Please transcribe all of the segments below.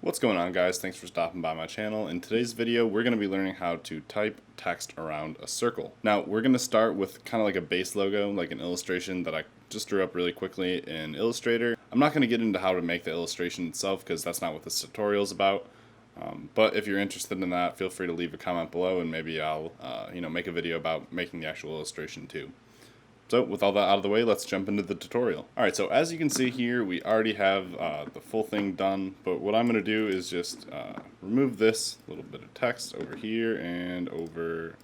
What's going on, guys? Thanks for stopping by my channel. In today's video we're going to be learning how to type text around a circle. Now we're going to start with kind of like a base logo, like an illustration that I just drew up really quickly in Illustrator. I'm not going to get into how to make the illustration itself because that's not what this tutorial is about. But if you're interested in that, feel free to leave a comment below and maybe I'll make a video about making the actual illustration too. So with all that out of the way, let's jump into the tutorial. Alright, so as you can see here, we already have the full thing done, but what I'm going to do is just remove this little bit of text over here and over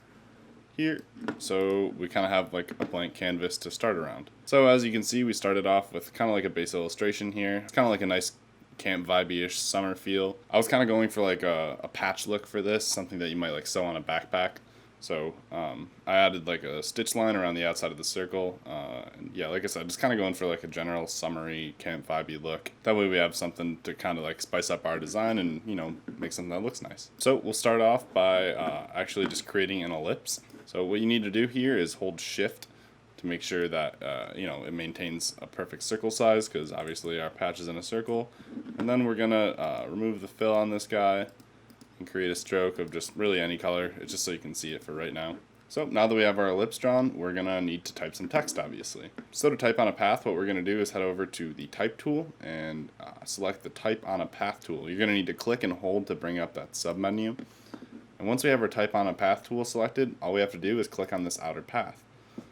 here, so we kind of have like a blank canvas to start around. So as you can see, we started off with kind of like a base illustration here. It's kind of like a nice camp vibey-ish summer feel. I was kind of going for like a patch look for this, something that you might like sew on a backpack. So I added like a stitch line around the outside of the circle, and yeah, like I said, just kind of going for like a general summery camp vibey look. That way we have something to kind of like spice up our design and, you know, make something that looks nice. So we'll start off by actually just creating an ellipse. So what you need to do here is hold shift to make sure that it maintains a perfect circle size, because obviously our patch is in a circle. And then we're gonna remove the fill on this guy and create a stroke of just really any color. It's just so you can see it for right now. So now that we have our ellipse drawn, we're gonna need to type some text, obviously. So to type on a path, what we're gonna do is head over to the type tool and select the type on a path tool. You're gonna need to click and hold to bring up that sub menu. And once we have our type on a path tool selected, all we have to do is click on this outer path.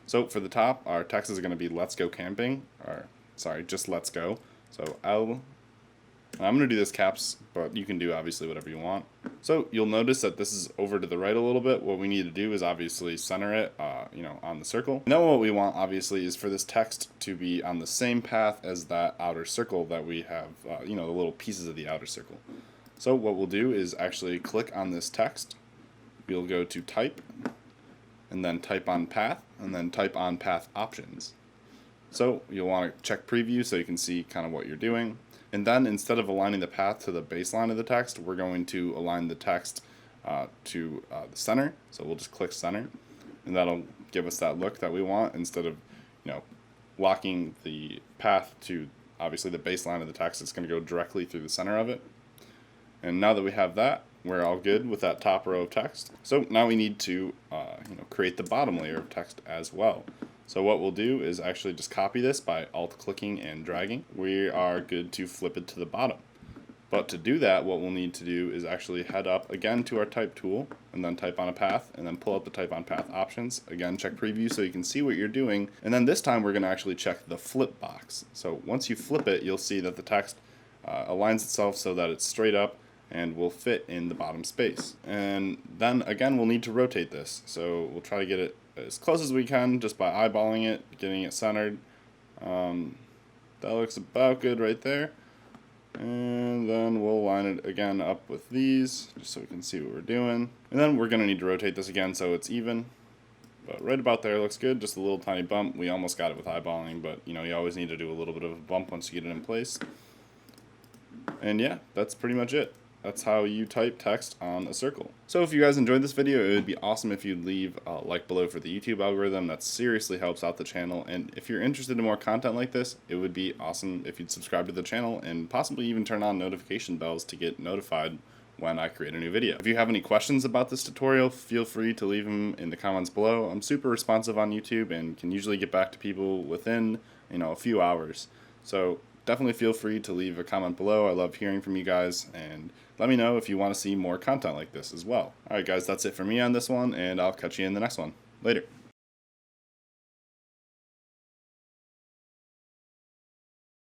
So for the top, our text is gonna be let's go camping, or sorry, just let's go. So I'm going to do this caps, but you can do obviously whatever you want. So you'll notice that this is over to the right a little bit. What we need to do is obviously center it, on the circle. And then what we want obviously is for this text to be on the same path as that outer circle that we have, the little pieces of the outer circle. So what we'll do is actually click on this text. We'll go to type, and then type on path, and then type on path options. So you'll want to check preview so you can see kind of what you're doing. And then instead of aligning the path to the baseline of the text, we're going to align the text to the center. So we'll just click center, and that'll give us that look that we want, instead of locking the path to obviously the baseline of the text. It's going to go directly through the center of it. And now that we have that, we're all good with that top row of text. So now we need to create the bottom layer of text as well. So what we'll do is actually just copy this by alt-clicking and dragging. We are good to flip it to the bottom. But to do that, what we'll need to do is actually head up again to our type tool, and then type on a path, and then pull up the type on path options. Again, check preview so you can see what you're doing. And then this time we're going to actually check the flip box. So once you flip it, you'll see that the text aligns itself so that it's straight up and will fit in the bottom space. And then again, we'll need to rotate this. So we'll try to get it as close as we can just by eyeballing it, getting it centered. That looks about good right there. And then we'll line it again up with these just so we can see what we're doing. And then we're going to need to rotate this again so it's even. But right about there looks good, just a little tiny bump. We almost got it with eyeballing, but you always need to do a little bit of a bump once you get it in place. And yeah, that's pretty much it. That's how you type text on a circle. So if you guys enjoyed this video, it would be awesome if you'd leave a like below for the YouTube algorithm. That seriously helps out the channel. And if you're interested in more content like this, it would be awesome if you'd subscribe to the channel and possibly even turn on notification bells to get notified when I create a new video. If you have any questions about this tutorial, feel free to leave them in the comments below. I'm super responsive on YouTube and can usually get back to people within a few hours. So definitely feel free to leave a comment below. I love hearing from you guys, and let me know if you want to see more content like this as well. Alright guys, that's it for me on this one, and I'll catch you in the next one. Later.